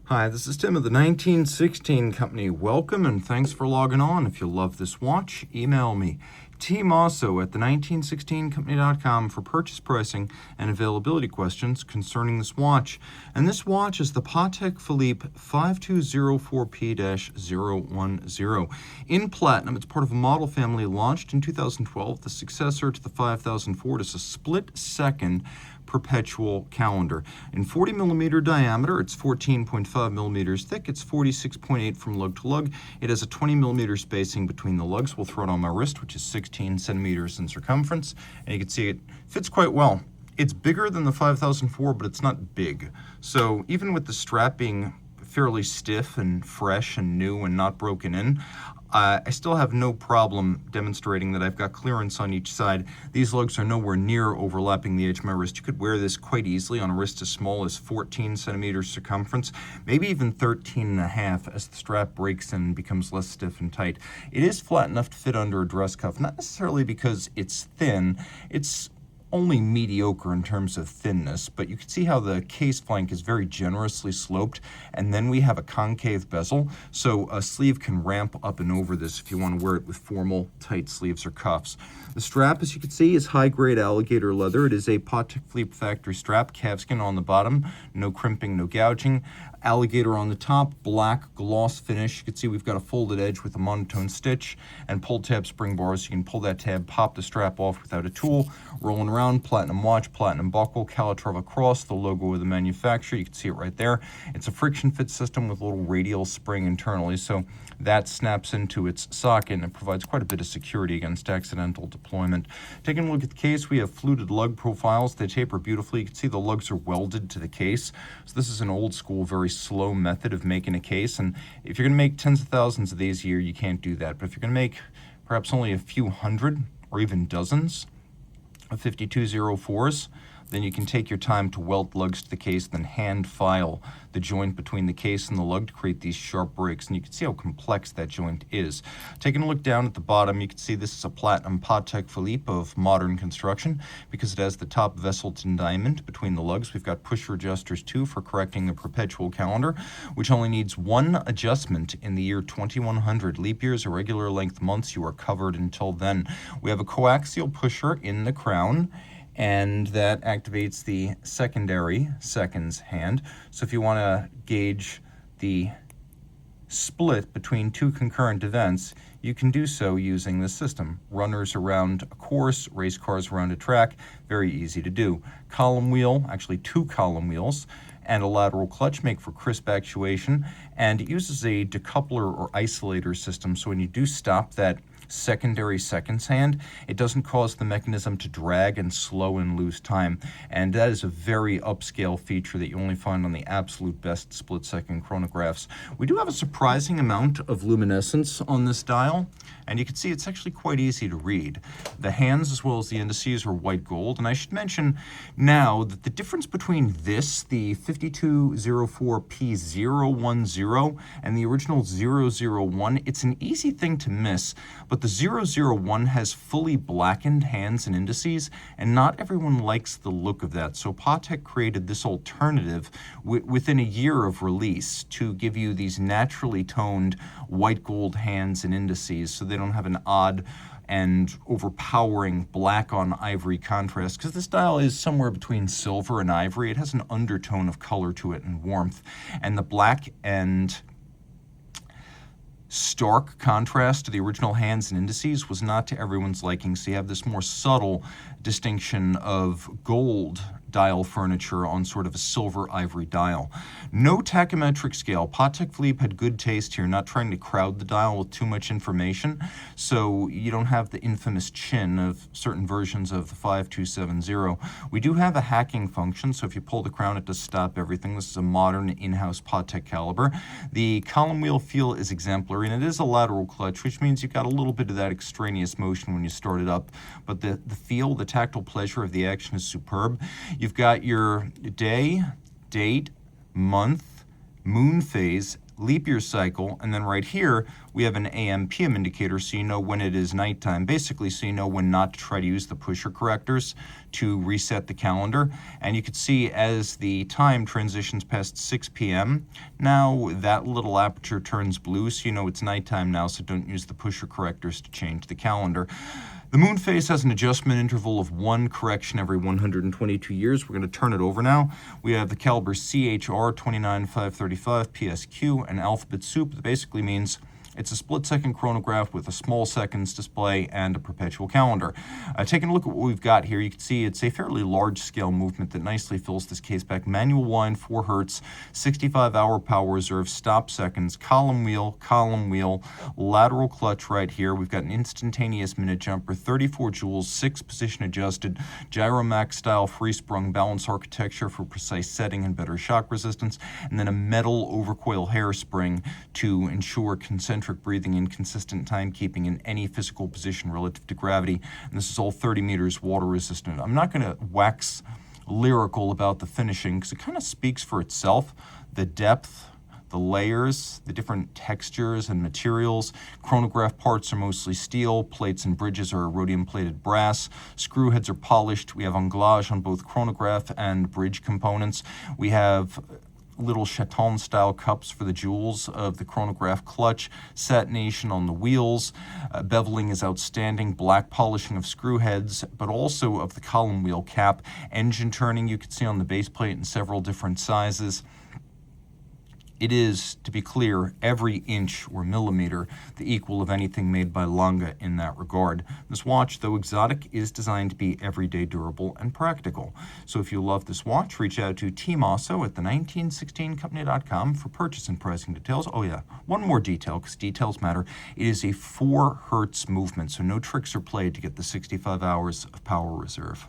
Hi, this is Tim of the 1916 Company. Welcome and thanks for logging on. If you love this watch, email me, Team Mosso at the1916company.com for purchase pricing and availability questions concerning this watch. And this watch is the Patek Philippe 5204P-010. In platinum, it's part of a model family launched in 2012, the successor to the 5004. It's a split-second Perpetual calendar. In 40 millimeter diameter, it's 14.5 millimeters thick, it's 46.8 from lug to lug. It has a 20 millimeter spacing between the lugs. We'll throw it on my wrist, which is 16 centimeters in circumference, and you can see it fits quite well. It's bigger than the 5004, but it's not big. So even with the strap being fairly stiff and fresh and new and not broken in, I still have no problem demonstrating that I've got clearance on each side. These lugs are nowhere near overlapping the edge of my wrist. You could wear this quite easily on a wrist as small as 14 centimeters circumference, maybe even 13 and a half as the strap breaks in and becomes less stiff and tight. It is flat enough to fit under a dress cuff, not necessarily because it's thin. It's only mediocre in terms of thinness, but you can see how the case flank is very generously sloped, and then we have a concave bezel, so a sleeve can ramp up and over this if you want to wear it with formal tight sleeves or cuffs. The strap, as you can see, is high-grade alligator leather. It is a Patek Philippe factory strap, calfskin on the bottom, no crimping, no gouging. Alligator on the top, black gloss finish. You can see we've got a folded edge with a monotone stitch and pull tab spring bars. You can pull that tab, pop the strap off without a tool. Rolling around, platinum watch, platinum buckle, Calatrava Cross, the logo of the manufacturer. You can see it right there. It's a friction fit system with a little radial spring internally, so that snaps into its socket and it provides quite a bit of security against accidental deployment. Taking a look at the case, we have fluted lug profiles. They taper beautifully. You can see the lugs are welded to the case. So this is an old school, very slow method of making a case, and if you're going to make tens of thousands of these a year, you can't do that. But if you're going to make perhaps only a few hundred or even dozens of 5204s, then you can take your time to weld lugs to the case, then hand file the joint between the case and the lug to create these sharp breaks, and you can see how complex that joint is. Taking a look down at the bottom, you can see this is a platinum Patek Philippe of modern construction because it has the top Vesselton diamond between the lugs. We've got pusher adjusters too for correcting the Perpetual calendar, which only needs one adjustment in the year 2100. Leap years, irregular length months, you are covered until then. We have a coaxial pusher in the crown, and that activates the secondary seconds hand. So if you want to gauge the split between two concurrent events, you can do so using this system. Runners around a course, race cars around a track, very easy to do. Column wheel, actually two column wheels, and a lateral clutch make for crisp actuation, and it uses a decoupler or isolator system, so when you do stop that secondary seconds hand, it doesn't cause the mechanism to drag and slow and lose time, and that is a very upscale feature that you only find on the absolute best split-second chronographs. We do have a surprising amount of luminescence on this dial, and you can see it's actually quite easy to read. The hands as well as the indices are white gold, and I should mention now that the difference between this, the 5204P-010, and the original 001, it's an easy thing to miss, but the 001 has fully blackened hands and indices, and not everyone likes the look of that. So Patek created this alternative within a year of release to give you these naturally toned white gold hands and indices so they don't have an odd and overpowering black on ivory contrast, because this dial is somewhere between silver and ivory. It has an undertone of color to it and warmth, and the black and stark contrast to the original hands and indices was not to everyone's liking, so you have this more subtle distinction of gold dial furniture on sort of a silver ivory dial. No tachymetric scale. Patek Philippe had good taste here, not trying to crowd the dial with too much information, so you don't have the infamous chin of certain versions of the 5270. We do have a hacking function, so if you pull the crown, it does stop everything. This is a modern in-house Patek caliber. The column wheel feel is exemplary, and it is a lateral clutch, which means you've got a little bit of that extraneous motion when you start it up, but the feel, the tactile pleasure of the action is superb. You've got your day, date, month, moon phase, leap year cycle, and then right here we have an AM PM indicator, so you know when it is nighttime, basically so you know when not to try to use the pusher correctors to reset the calendar. And you can see as the time transitions past 6 p.m., now that little aperture turns blue, so you know it's nighttime now, so don't use the pusher correctors to change the calendar. The moon phase has an adjustment interval of 1 correction every 122 years. We're going to turn it over now. We have the caliber CHR 29535 PSQ, an alphabet soup that basically means it's a split-second chronograph with a small seconds display and a perpetual calendar. Taking a look at what we've got here, you can see it's a fairly large-scale movement that nicely fills this case back. Manual wind, 4 hertz, 65-hour power reserve, stop seconds, column wheel, lateral clutch right here. We've got an instantaneous minute jumper, 34 joules, 6 position adjusted, Gyromax-style free-sprung balance architecture for precise setting and better shock resistance, and then a metal overcoil hairspring to ensure concentric breathing and consistent timekeeping in any physical position relative to gravity. And this is all 30 meters water resistant. I'm not going to wax lyrical about the finishing because it kind of speaks for itself. The depth, the layers, the different textures and materials. Chronograph parts are mostly steel. Plates and bridges are rhodium-plated brass. Screw heads are polished. We have anglage on both chronograph and bridge components. We have little chaton-style cups for the jewels of the chronograph clutch, satination on the wheels, beveling is outstanding, black polishing of screw heads, but also of the column wheel cap. Engine turning you can see on the base plate in several different sizes. It is, to be clear, every inch or millimeter the equal of anything made by Lange in that regard. This watch, though exotic, is designed to be everyday durable and practical. So if you love this watch, reach out to Team Mosso at the1916company.com for purchase and pricing details. Oh yeah, one more detail, because details matter. It is a 4 hertz movement, so no tricks are played to get the 65 hours of power reserve.